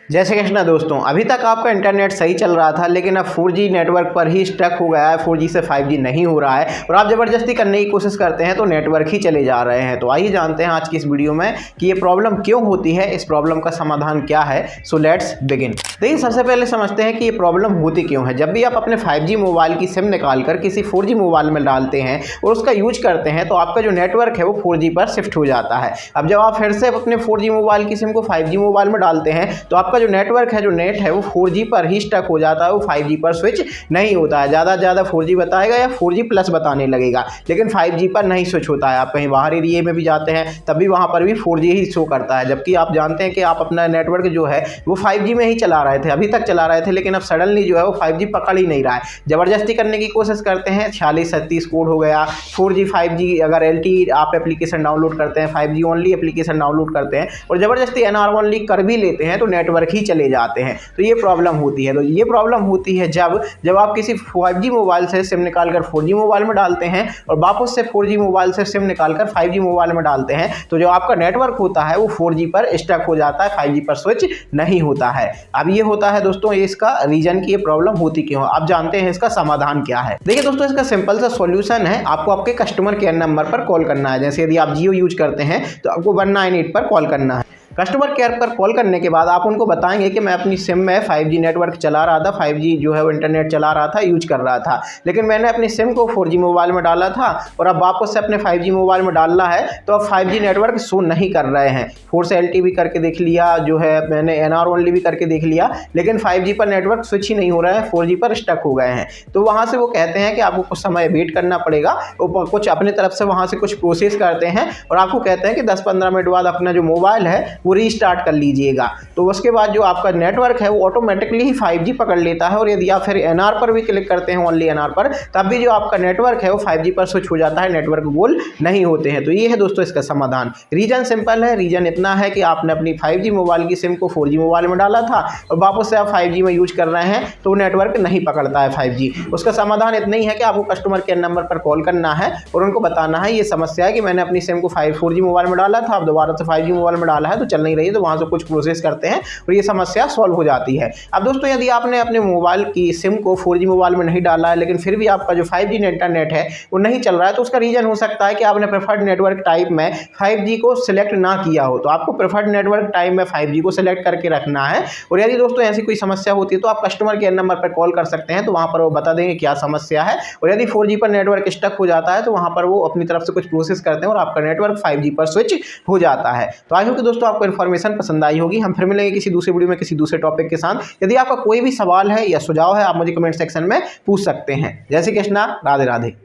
जैसे कृष्णा दोस्तों, अभी तक आपका इंटरनेट सही चल रहा था, लेकिन अब 4G नेटवर्क पर ही स्टक हो गया है। 4G से 5G नहीं हो रहा है और आप ज़बरदस्ती करने की कोशिश करते हैं तो नेटवर्क ही चले जा रहे हैं। तो आइए जानते हैं आज की इस वीडियो में कि ये प्रॉब्लम क्यों होती है, इस प्रॉब्लम का समाधान क्या है। So let's begin. देखिए, सबसे पहले समझते हैं कि ये प्रॉब्लम होती क्यों है। जब भी आप अपने 5G मोबाइल की सिम निकालकर किसी 4G मोबाइल में डालते हैं और उसका यूज करते हैं तो आपका जो नेटवर्क है वो 4G पर शिफ्ट हो जाता है। अब जब आप फिर से अपने 4G मोबाइल की सिम को 5G मोबाइल में डालते हैं तो आपका जो नेटवर्क है, जो नेट है, वो 4G पर ही स्टक हो जाता है, वो 5G पर स्विच नहीं होता है। ज़्यादा से ज़्यादा 4G बताएगा या 4G प्लस बताने लगेगा, लेकिन 5G पर नहीं स्विच होता है। आप कहीं बाहर एरिया में भी जाते हैं तब भी वहाँ पर भी 4G ही शो करता है, जबकि आप जानते हैं कि आप अपना नेटवर्क जो है वो 5G में ही चला रहे थे, अभी तक चला रहे थे, लेकिन अब सडनली जो है वो 5G पकड़ ही नहीं रहा है। ज़बरदस्ती करने की कोशिश करते हैं, 4637 कोड हो गया, 4G 5G अगर LTE आप एप्लीकेशन डाउनलोड करते हैं, 5G ओनली एप्लीकेशन डाउनलोड करते हैं और ज़बरदस्ती NR ओनली कर भी लेते हैं तो नेटवर्क ही चले जाते हैं। तो ये प्रॉब्लम होती है। तो ये प्रॉब्लम होती है जब आप किसी 5G मोबाइल से सिम निकालकर 4G मोबाइल में डालते हैं और वापस से 4G मोबाइल से सिम निकालकर 5G मोबाइल में डालते हैं, तो जो आपका नेटवर्क होता है वो 4G पर स्टक हो जाता है, 5G पर स्विच नहीं होता है। अब ये होता है दोस्तों, ये इसका रीजन की ये प्रॉब्लम होती क्यों है। अब जानते हैं इसका समाधान क्या है। देखिए दोस्तों, इसका सिंपल सा सॉल्यूशन है। आपको आपके कस्टमर केयर नंबर पर कॉल करना है। जैसे यदि आप जियो यूज करते हैं तो आपको 198 पर कॉल करना है। कस्टमर केयर पर कॉल करने के बाद आप उनको बताएंगे कि मैं अपनी सिम में 5G नेटवर्क चला रहा था, 5G जो है वो इंटरनेट चला रहा था, यूज कर रहा था, लेकिन मैंने अपनी सिम को 4G मोबाइल में डाला था और अब वापस से अपने 5G मोबाइल में डालना है तो अब 5G नेटवर्क शो नहीं कर रहे हैं। 4 से LTE भी करके देख लिया, जो है मैंने NR ओनली भी करके देख लिया, लेकिन 5G पर नेटवर्क स्विच ही नहीं हो रहा है, 4G पर स्टक हो गए हैं। तो वहाँ से वो कहते हैं कि आपको कुछ समय वेट करना पड़ेगा, वो कुछ अपने तरफ से वहाँ से कुछ प्रोसेस करते हैं और आपको कहते हैं कि 10-15 मिनट बाद अपना जो मोबाइल है वो रीस्टार्ट कर लीजिएगा। तो उसके बाद जो आपका नेटवर्क है वो ऑटोमेटिकली ही 5G पकड़ लेता है और यदि आप फिर NR पर भी क्लिक करते हैं, ओनली NR पर, तब भी जो आपका नेटवर्क है वो 5G पर स्विच हो जाता है, नेटवर्क गोल नहीं होते हैं। तो ये है दोस्तों इसका समाधान। रीजन सिंपल है। रीजन इतना है कि आपने अपनी 5G मोबाइल की सिम को 4G मोबाइल में डाला था और वापस से आप 5G में यूज कर रहे हैं तो नेटवर्क नहीं पकड़ता है 5G। उसका समाधान इतना ही है कि आपको कस्टमर केयर नंबर पर कॉल करना है और उनको बताना है ये समस्या है कि मैंने अपनी सिम को 4G मोबाइल में डाला था, अब दोबारा से 5G मोबाइल में डाला है तो चल नहीं रही है, तो वहाँ से कुछ प्रोसेस करते हैं और ये समस्या सॉल्व हो जाती है। अब दोस्तों, यदि आपने अपने मोबाइल की सिम को 4G मोबाइल में नहीं डाला है लेकिन फिर भी आपका जो 5G इंटरनेट है वो नहीं चल रहा है, तो उसका रीजन हो सकता है कि आपने प्रेफर्ड नेटवर्क टाइप में 5G को सिलेक्ट ना किया हो। तो आपको प्रेफर्ड नेटवर्क टाइप में 5G को सिलेक्ट करके रखना है और यदि दोस्तों ऐसी कोई समस्या होती है तो आप कस्टमर केयर नंबर पर कॉल कर सकते हैं, तो वहाँ पर वो बता देंगे क्या समस्या है। और यदि 4G पर नेटवर्क स्टक हो जाता है तो वहाँ पर वो अपनी तरफ से कुछ प्रोसेस करते हैं और आपका नेटवर्क 5G पर स्विच हो जाता है। तो आई होप कि दोस्तों आपको इन्फॉर्मेशन पसंद आई होगी। हम फिर मिलेंगे किसी दूसरे वीडियो में किसी दूसरे टॉपिक के साथ। यदि आपका कोई भी सवाल है या सुझाव है, आप मुझे कमेंट सेक्शन में पूछ सकते हैं। जय श्री कृष्णा, राधे राधे।